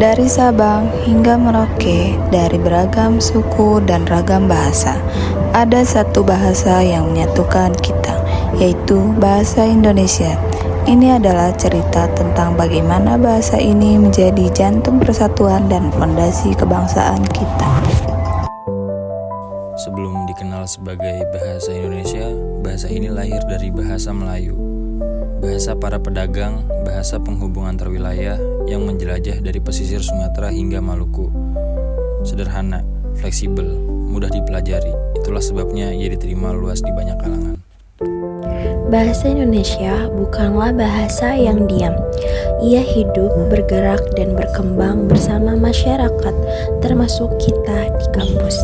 Dari Sabang hingga Merauke, dari beragam suku dan ragam bahasa, ada satu bahasa yang menyatukan kita, yaitu bahasa Indonesia. Ini adalah cerita tentang bagaimana bahasa ini menjadi jantung persatuan dan fondasi kebangsaan kita. Sebelum dikenal sebagai bahasa Indonesia, bahasa ini lahir dari bahasa Melayu. Bahasa para pedagang, bahasa penghubung antar wilayah yang menjelajah dari pesisir Sumatera hingga Maluku. Sederhana, fleksibel, mudah dipelajari. Itulah sebabnya ia diterima luas di banyak kalangan. Bahasa Indonesia bukanlah bahasa yang diam. Ia hidup, bergerak, dan berkembang bersama masyarakat, termasuk kita di kampus.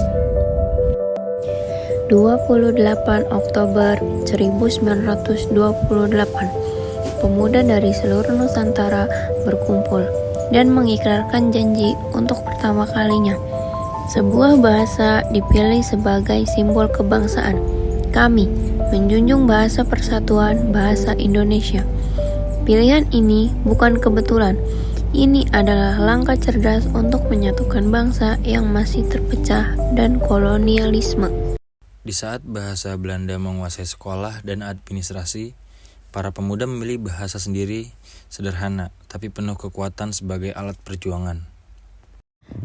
28 Oktober 1928, pemuda dari seluruh Nusantara berkumpul dan mengikrarkan janji untuk pertama kalinya. Sebuah bahasa dipilih sebagai simbol kebangsaan. Kami menjunjung bahasa persatuan bahasa Indonesia. Pilihan ini bukan kebetulan. Ini adalah langkah cerdas untuk menyatukan bangsa yang masih terpecah dan kolonialisme. Di saat bahasa Belanda menguasai sekolah dan administrasi, para pemuda memilih bahasa sendiri, sederhana, tapi penuh kekuatan sebagai alat perjuangan.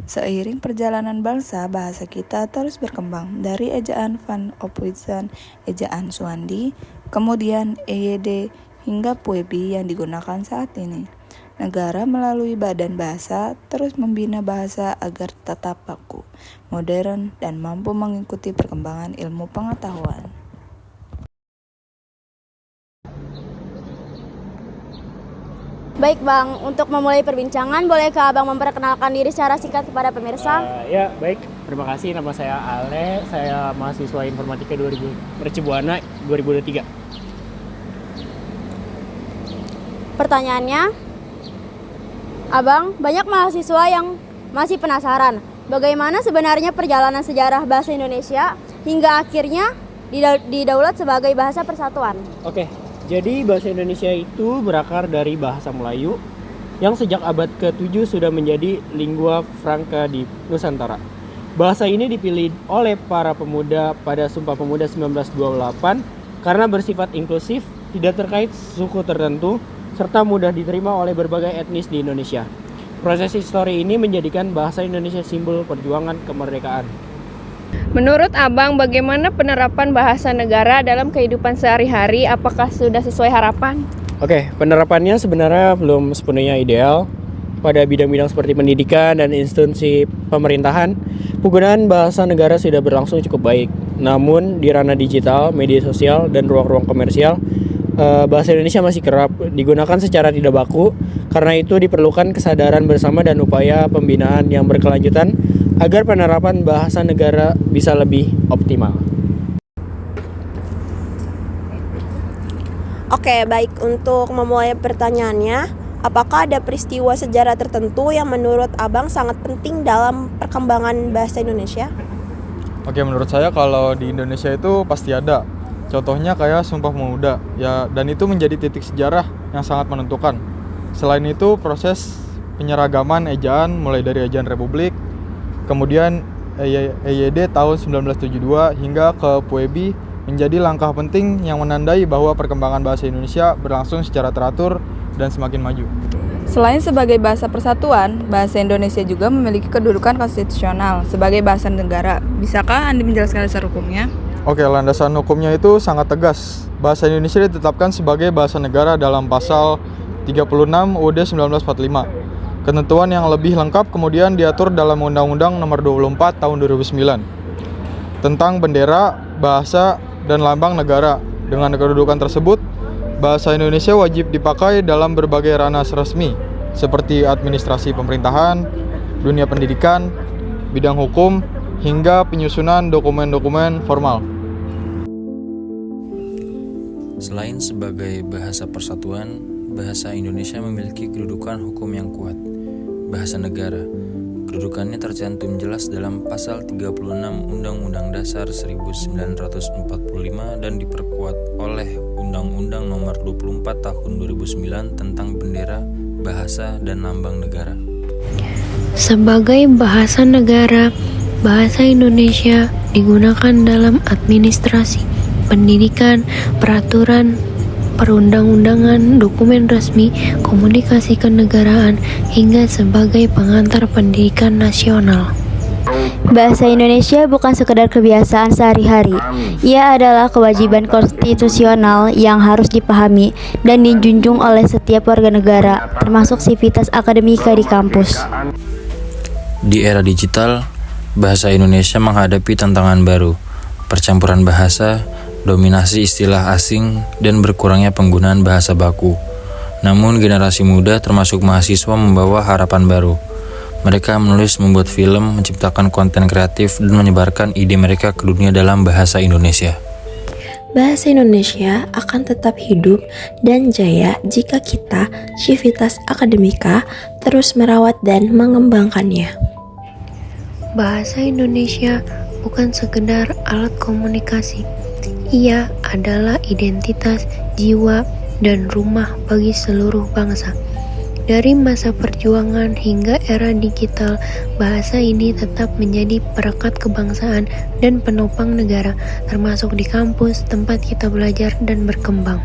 Seiring perjalanan bangsa, bahasa kita terus berkembang dari ejaan Van Ophuijsen, ejaan Suandi, kemudian EYD hingga Puebi yang digunakan saat ini. Negara melalui Badan Bahasa terus membina bahasa agar tetap baku, modern, dan mampu mengikuti perkembangan ilmu pengetahuan. Baik Bang, untuk memulai perbincangan, bolehkah Abang memperkenalkan diri secara singkat kepada pemirsa? Ya, baik. Terima kasih. Nama saya Ale. Saya mahasiswa Informatika 2000 Mercubuana 2023. Pertanyaannya, Abang, banyak mahasiswa yang masih penasaran bagaimana sebenarnya perjalanan sejarah bahasa Indonesia hingga akhirnya didaulat sebagai bahasa persatuan. Oke. Jadi bahasa Indonesia itu berakar dari bahasa Melayu yang sejak abad ke-7 sudah menjadi lingua franca di Nusantara. Bahasa ini dipilih oleh para pemuda pada Sumpah Pemuda 1928 karena bersifat inklusif, tidak terkait suku tertentu, serta mudah diterima oleh berbagai etnis di Indonesia. Proses histori ini menjadikan bahasa Indonesia simbol perjuangan kemerdekaan. Menurut Abang, bagaimana penerapan bahasa negara dalam kehidupan sehari-hari? Apakah sudah sesuai harapan? Oke, penerapannya sebenarnya belum sepenuhnya ideal. Pada bidang-bidang seperti pendidikan dan instansi pemerintahan, penggunaan bahasa negara sudah berlangsung cukup baik. Namun di ranah digital, media sosial, dan ruang-ruang komersial, bahasa Indonesia masih kerap digunakan secara tidak baku. Karena itu diperlukan kesadaran bersama dan upaya pembinaan yang berkelanjutan agar penerapan bahasa negara bisa lebih optimal. Oke, baik. Untuk memulai pertanyaannya, apakah ada peristiwa sejarah tertentu yang menurut Abang sangat penting dalam perkembangan bahasa Indonesia? Oke, menurut saya kalau di Indonesia itu pasti ada. Contohnya kayak Sumpah Pemuda, ya, dan itu menjadi titik sejarah yang sangat menentukan. Selain itu, proses penyeragaman ejaan mulai dari ejaan Republik, kemudian EYD tahun 1972 hingga ke Puebi menjadi langkah penting yang menandai bahwa perkembangan bahasa Indonesia berlangsung secara teratur dan semakin maju. Selain sebagai bahasa persatuan, bahasa Indonesia juga memiliki kedudukan konstitusional sebagai bahasa negara. Bisakah Anda menjelaskan dasar hukumnya? Oke, landasan hukumnya itu sangat tegas. Bahasa Indonesia ditetapkan sebagai bahasa negara dalam pasal 36 UUD 1945. Ketentuan yang lebih lengkap kemudian diatur dalam Undang-Undang Nomor 24 Tahun 2009 tentang bendera, bahasa, dan lambang negara. Dengan kedudukan tersebut, bahasa Indonesia wajib dipakai dalam berbagai ranah resmi seperti administrasi pemerintahan, dunia pendidikan, bidang hukum, hingga penyusunan dokumen-dokumen formal. Selain sebagai bahasa persatuan, bahasa Indonesia memiliki kedudukan hukum yang kuat. Bahasa negara, kedudukannya tercantum jelas dalam pasal 36 Undang-Undang Dasar 1945 dan diperkuat oleh Undang-Undang Nomor 24 Tahun 2009 tentang bendera, bahasa, dan lambang negara. Sebagai bahasa negara, bahasa Indonesia digunakan dalam administrasi, pendidikan, peraturan, perundang-undangan, dokumen resmi, komunikasi kenegaraan, hingga sebagai pengantar pendidikan nasional. Bahasa Indonesia bukan sekedar kebiasaan sehari-hari. Ia adalah kewajiban konstitusional yang harus dipahami dan dijunjung oleh setiap warga negara, termasuk sivitas akademika di kampus. Di era digital, bahasa Indonesia menghadapi tantangan baru, percampuran bahasa, dominasi istilah asing, dan berkurangnya penggunaan bahasa baku. Namun generasi muda termasuk mahasiswa membawa harapan baru. Mereka menulis, membuat film, menciptakan konten kreatif, dan menyebarkan ide mereka ke dunia dalam bahasa Indonesia. Bahasa Indonesia akan tetap hidup dan jaya jika kita, Civitas Akademika, terus merawat dan mengembangkannya. Bahasa Indonesia bukan sekedar alat komunikasi. Ia adalah identitas, jiwa, dan rumah bagi seluruh bangsa. Dari masa perjuangan hingga era digital, bahasa ini tetap menjadi perekat kebangsaan dan penopang negara, termasuk di kampus tempat kita belajar dan berkembang.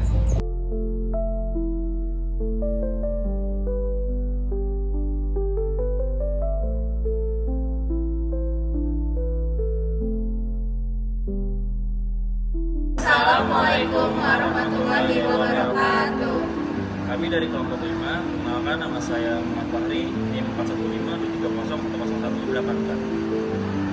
Assalamualaikum warahmatullahi wabarakatuh. Kami dari kelompok 5, mengenalkan nama saya Muhammad Fahri, NIM 415 230 101 84.